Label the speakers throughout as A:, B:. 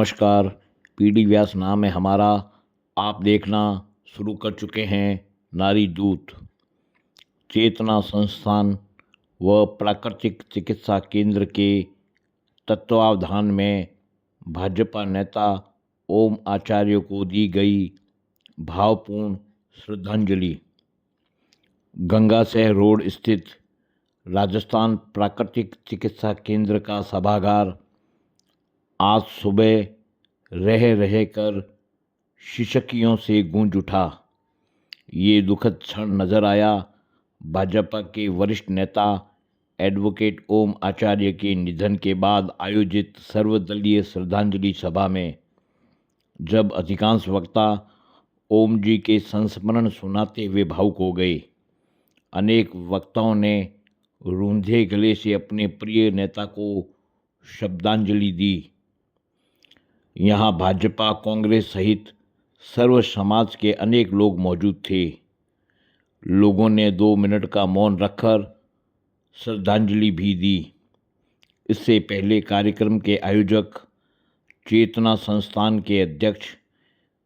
A: नमस्कार। पीडी व्यास नाम है हमारा। आप देखना शुरू कर चुके हैं नारी दूत। चेतना संस्थान व प्राकृतिक चिकित्सा केंद्र के तत्वावधान में भाजपा नेता ओम आचार्य को दी गई भावपूर्ण श्रद्धांजलि। गंगासह रोड स्थित राजस्थान प्राकृतिक चिकित्सा केंद्र का सभागार आज सुबह रह कर शिक्षकियों से गूंज उठा। ये दुखद क्षण नजर आया भाजपा के वरिष्ठ नेता एडवोकेट ओम आचार्य के निधन के बाद आयोजित सर्वदलीय श्रद्धांजलि सभा में, जब अधिकांश वक्ता ओम जी के संस्मरण सुनाते हुए भावुक हो गए। अनेक वक्ताओं ने रूंधे गले से अपने प्रिय नेता को श्रद्धांजलि दी। यहाँ भाजपा, कांग्रेस सहित सर्व समाज के अनेक लोग मौजूद थे। लोगों ने 2 मिनट का मौन रखकर श्रद्धांजलि भी दी। इससे पहले कार्यक्रम के आयोजक चेतना संस्थान के अध्यक्ष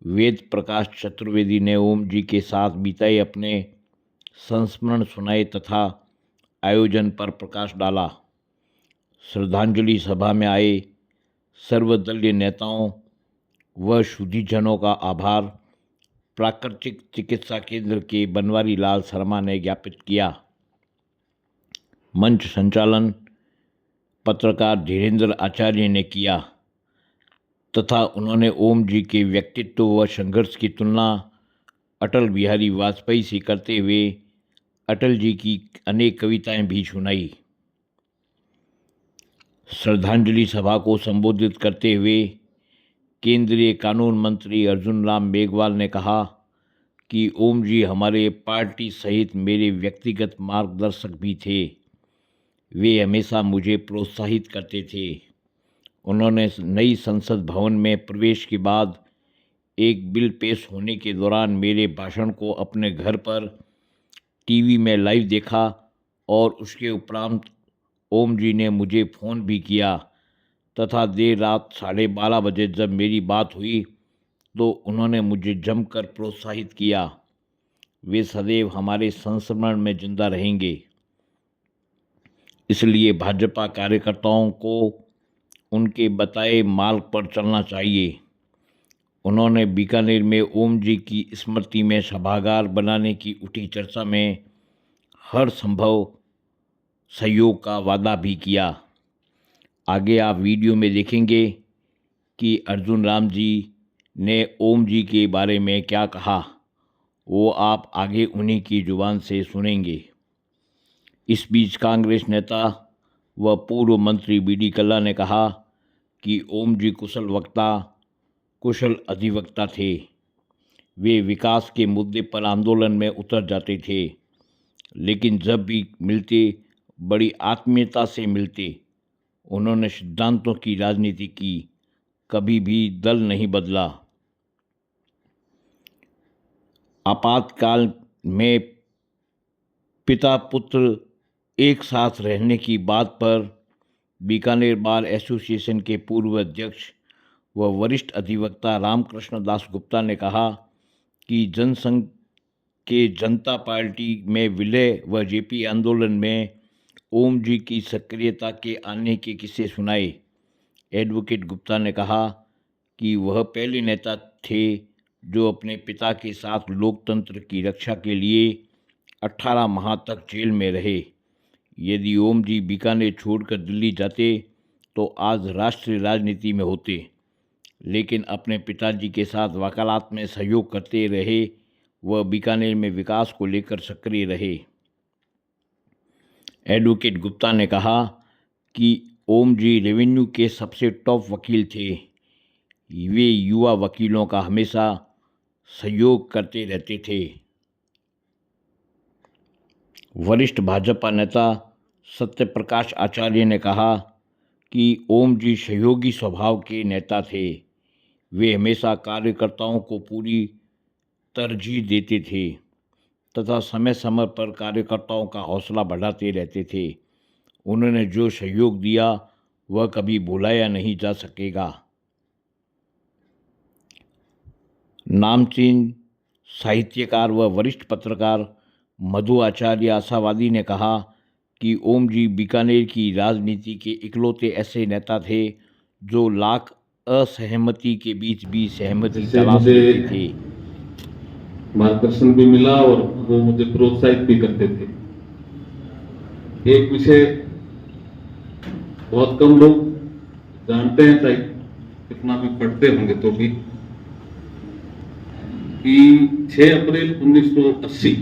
A: वेद प्रकाश चतुर्वेदी ने ओम जी के साथ बिताए अपने संस्मरण सुनाए तथा आयोजन पर प्रकाश डाला। श्रद्धांजलि सभा में आए सर्वदलीय नेताओं व शुद्धिजनों का आभार प्राकृतिक चिकित्सा केंद्र के बनवारी लाल शर्मा ने ज्ञापित किया। मंच संचालन पत्रकार धीरेन्द्र आचार्य ने किया तथा उन्होंने ओम जी के व्यक्तित्व व संघर्ष की तुलना अटल बिहारी वाजपेयी से करते हुए अटल जी की अनेक कविताएं भी सुनाई। श्रद्धांजलि सभा को संबोधित करते हुए केंद्रीय कानून मंत्री अर्जुन राम मेघवाल ने कहा कि ओम जी हमारे पार्टी सहित मेरे व्यक्तिगत मार्गदर्शक भी थे। वे हमेशा मुझे प्रोत्साहित करते थे। उन्होंने नई संसद भवन में प्रवेश के बाद एक बिल पेश होने के दौरान मेरे भाषण को अपने घर पर टीवी में लाइव देखा और उसके उपरांत ओम जी ने मुझे फ़ोन भी किया तथा देर रात 12:30 बजे जब मेरी बात हुई तो उन्होंने मुझे जमकर प्रोत्साहित किया। वे सदैव हमारे संस्मरण में जिंदा रहेंगे। इसलिए भाजपा कार्यकर्ताओं को उनके बताए मार्ग पर चलना चाहिए। उन्होंने बीकानेर में ओम जी की स्मृति में सभागार बनाने की उठी चर्चा में हर संभव सहयोग का वादा भी किया। आगे आप वीडियो में देखेंगे कि अर्जुन राम जी ने ओम जी के बारे में क्या कहा। वो आप आगे उन्हीं की जुबान से सुनेंगे। इस बीच कांग्रेस नेता व पूर्व मंत्री बीडी कल्ला ने कहा कि ओम जी कुशल वक्ता, कुशल अधिवक्ता थे। वे विकास के मुद्दे पर आंदोलन में उतर जाते थे, लेकिन जब भी मिलते बड़ी आत्मीयता से मिलते। उन्होंने सिद्धांतों की राजनीति की, कभी भी दल नहीं बदला। आपातकाल में पिता पुत्र एक साथ रहने की बात पर बीकानेर बार एसोसिएशन के पूर्व अध्यक्ष व वरिष्ठ अधिवक्ता रामकृष्ण दास गुप्ता ने कहा कि जनसंघ के जनता पार्टी में विलय व जेपी आंदोलन में ओम जी की सक्रियता के आने के किस्से सुनाए। एडवोकेट गुप्ता ने कहा कि वह पहले नेता थे जो अपने पिता के साथ लोकतंत्र की रक्षा के लिए 18 माह तक जेल में रहे। यदि ओम जी बीकानेर छोड़कर दिल्ली जाते तो आज राष्ट्रीय राजनीति में होते, लेकिन अपने पिताजी के साथ वकालत में सहयोग करते रहे व बीकानेर में विकास को लेकर सक्रिय रहे। एडवोकेट गुप्ता ने कहा कि ओम जी रेवेन्यू के सबसे टॉप वकील थे। वे युवा वकीलों का हमेशा सहयोग करते रहते थे। वरिष्ठ भाजपा नेता सत्यप्रकाश आचार्य ने कहा कि ओम जी सहयोगी स्वभाव के नेता थे। वे हमेशा कार्यकर्ताओं को पूरी तरजीह देते थे तथा समय समय पर कार्यकर्ताओं का हौसला बढ़ाते रहते थे। उन्होंने जो सहयोग दिया वह कभी भुलाया नहीं जा सकेगा। नामचीन साहित्यकार व वरिष्ठ पत्रकार मधु आचार्य आशावादी ने कहा कि ओम जी बीकानेर की राजनीति के इकलौते ऐसे नेता थे जो लाख असहमति के बीच भी सहमति
B: जिससे
A: तलाश
B: मुझे
A: लेते थे।
B: मार्गदर्शन भी मिला और वो मुझे प्रोत्साहित भी करते थे। एक विषय बहुत कम लोग जानते हैं, चाहे कितना भी पढ़ते होंगे तो भी, कि 6 अप्रैल 1980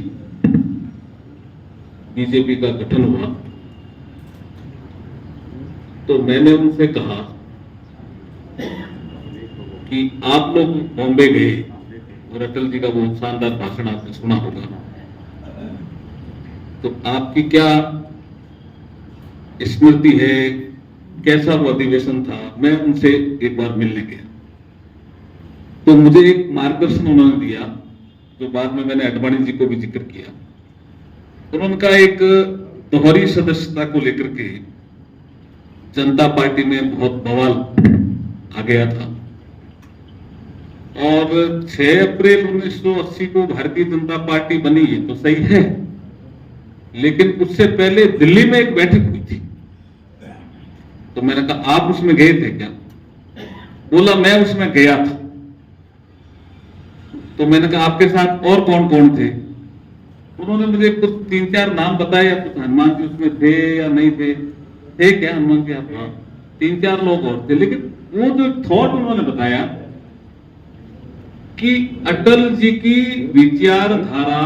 B: बीजेपी का गठन हुआ। तो मैंने उनसे कहा कि आप लोग बॉम्बे गए और अटल जी का वो शानदार भाषण आपने सुना होगा, तो आपकी क्या स्मृति है, कैसा वो अधिवेशन था? मैं उनसे एक बार मिलने गया तो मुझे एक मार्गदर्शन उन्होंने दिया जो बाद में मैंने अडवाणी जी को भी जिक्र किया। उन्होंने कहा एक दोहरी सदस्यता को लेकर के जनता पार्टी में बहुत बवाल आ गया था और 6 अप्रैल 1980 को भारतीय जनता पार्टी बनी है तो सही है, लेकिन उससे पहले दिल्ली में एक बैठक हुई थी। तो मैंने कहा आप उसमें गए थे क्या? बोला मैं उसमें गया था। तो मैंने कहा आपके साथ और कौन कौन थे? उन्होंने मुझे कुछ 3-4 नाम बताए, या कुछ हनुमान जी उसमें थे या नहीं थे। थे क्या हनुमान जी? आप? हाँ, 3-4 लोग और थे। लेकिन वो जो थॉट उन्होंने बताया कि अटल जी की विचारधारा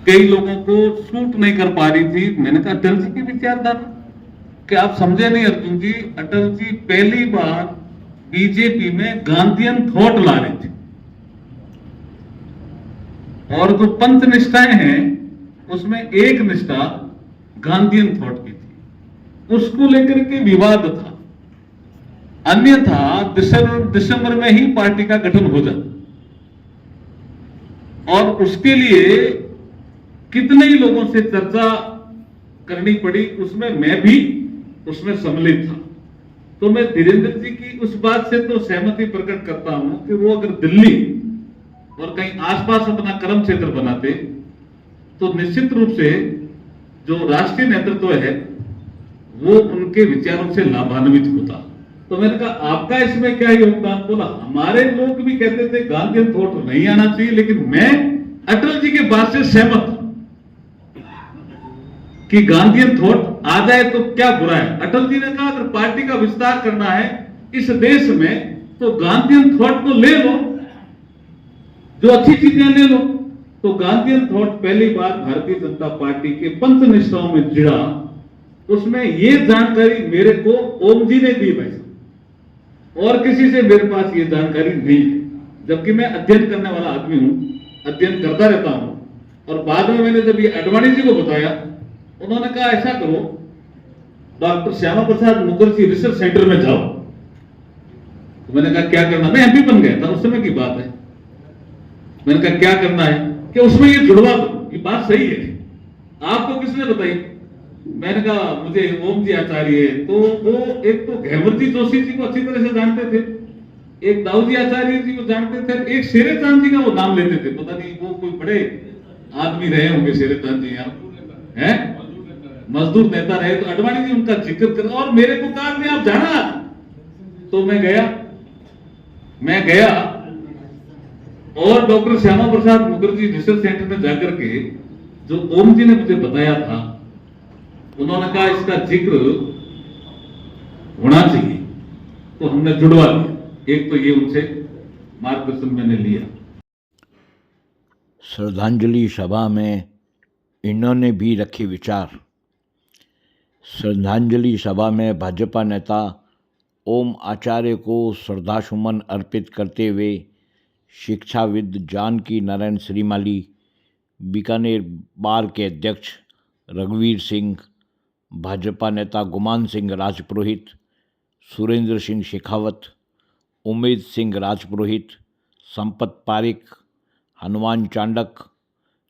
B: कई लोगों को सूट नहीं कर पा रही थी। मैंने कहा अटल जी की विचारधारा क्या आप समझे नहीं अर्जुन जी? अटल जी पहली बार बीजेपी में गांधीयन थॉट ला रहे थे और जो पंच निष्ठाएं हैं उसमें एक निष्ठा गांधीयन थॉट की थी, उसको लेकर के विवाद था। अन्यथा दिसंबर में ही पार्टी का गठन हो जाता और उसके लिए कितने ही लोगों से चर्चा करनी पड़ी, उसमें मैं भी उसमें सम्मिलित था। तो मैं धीरेन्द्र जी की उस बात से तो सहमति प्रकट करता हूं कि वो अगर दिल्ली और कहीं आसपास अपना कर्म क्षेत्र बनाते तो निश्चित रूप से जो राष्ट्रीय नेतृत्व है वो उनके विचारों से लाभान्वित होता। तो मैंने कहा आपका इसमें क्या योगदान? बोला हमारे लोग भी कहते थे गांधीयन थॉट नहीं आना चाहिए, लेकिन मैं अटल जी के बात से सहमत हूं कि गांधीयन थॉट आ जाए तो क्या बुरा है। अटल जी ने कहा अगर पार्टी का विस्तार करना है इस देश में तो गांधीयन थॉट को ले लो, जो अच्छी चीजें ले लो। तो गांधीयन थॉट पहली बार भारतीय जनता पार्टी के पंच निष्ठाओं में जुड़ा। उसमें ये जानकारी मेरे को ओम जी ने दी भाई, और किसी से मेरे पास ये जानकारी नहीं है, जबकि मैं अध्ययन करने वाला आदमी हूं, अध्ययन करता रहता हूं। और बाद में मैंने जब ये अडवाणी जी को बताया, उन्होंने कहा ऐसा करो doctor Shyama Prasad Mukherjee research centre में जाओ। तो मैंने कहा क्या करना? मैं एमपी बन गया था, उस समय की बात है। मैंने कहा क्या करना है कि उसमें ये जुड़वा दो, ये बात सही है। आपको किसने बताई? मैंने कहा मुझे ओम जी आचार्य, तो वो एक तो घेवरजी जोशी जी को अच्छी तरह से जानते थे, एक दाऊजी आचार्य जी को जानते थे, एक शेरे चांद जी का वो नाम लेते थे। पता नहीं वो कोई बड़े आदमी रहे होंगे शेरे चांद जी, यहाँ है मजदूर नेता रहे। तो अडवाणी जी उनका जिक्र कर और मेरे को कहा कि आप जाना। तो मैं गया और doctor Shyama Prasad Mukherjee research centre में जाकर के जो ओम जी ने मुझे बताया था, उन्होंने कहा इसका जिक्र होना चाहिए, तो हमने जुड़वा दिया। एक तो ये उनसे मार्गदर्शन मैंने लिया।
A: श्रद्धांजलि सभा में इन्होंने भी रखे विचार। श्रद्धांजलि सभा में भाजपा नेता ओम आचार्य को श्रद्धासुमन अर्पित करते हुए शिक्षाविद जानकी नारायण श्रीमाली, बीकानेर बार के अध्यक्ष रघुवीर सिंह, भाजपा नेता गुमान सिंह राजपुरोहित, सुरेंद्र सिंह शेखावत, उमेद सिंह राजपुरोहित, संपत पारिक, हनुमान चांडक,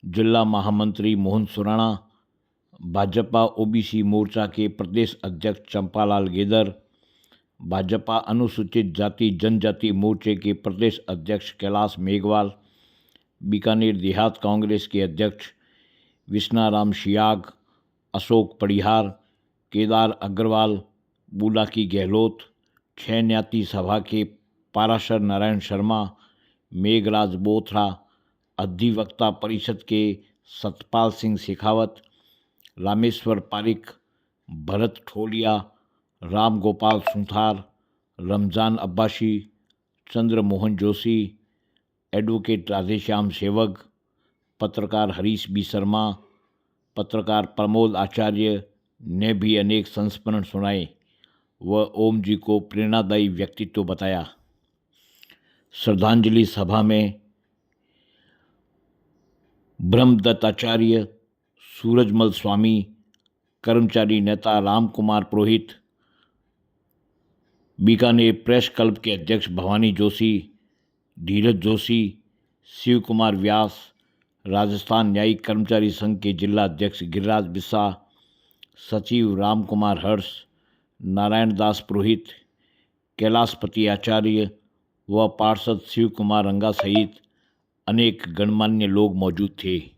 A: जिला महामंत्री मोहन सुराणा, भाजपा ओबीसी मोर्चा के प्रदेश अध्यक्ष चंपालाल गेदर, भाजपा अनुसूचित जाति जनजाति मोर्चे के प्रदेश अध्यक्ष कैलाश मेघवाल, बीकानेर देहात कांग्रेस के अध्यक्ष विश्नाराम शियाग, अशोक पड़िहार, केदार अग्रवाल, बुलाकी गहलोत, छह न्याती सभा के पाराशर नारायण शर्मा, मेघराज बोथरा, अधिवक्ता परिषद के सतपाल सिंह शेखावत, रामेश्वर पारिक, भरत ठोलिया, राम गोपाल सुथार, रमजान अब्बासी, चंद्र मोहन जोशी, एडवोकेट राधेश्याम सेवग, पत्रकार हरीश बी शर्मा, पत्रकार प्रमोद आचार्य ने भी अनेक संस्मरण सुनाए व ओम जी को प्रेरणादायी व्यक्तित्व बताया। श्रद्धांजलि सभा में ब्रह्मदत्त आचार्य, सूरजमल स्वामी, कर्मचारी नेता राम कुमार पुरोहित, बीकानेर प्रेस क्लब के अध्यक्ष भवानी जोशी, धीरज जोशी, शिव कुमार व्यास, राजस्थान न्यायिक कर्मचारी संघ के जिला अध्यक्ष गिरिराज बिस्सा, सचिव राम कुमार हर्ष, नारायण दास पुरोहित, कैलाशपति आचार्य व पार्षद शिव कुमार रंगा सहित अनेक गणमान्य लोग मौजूद थे।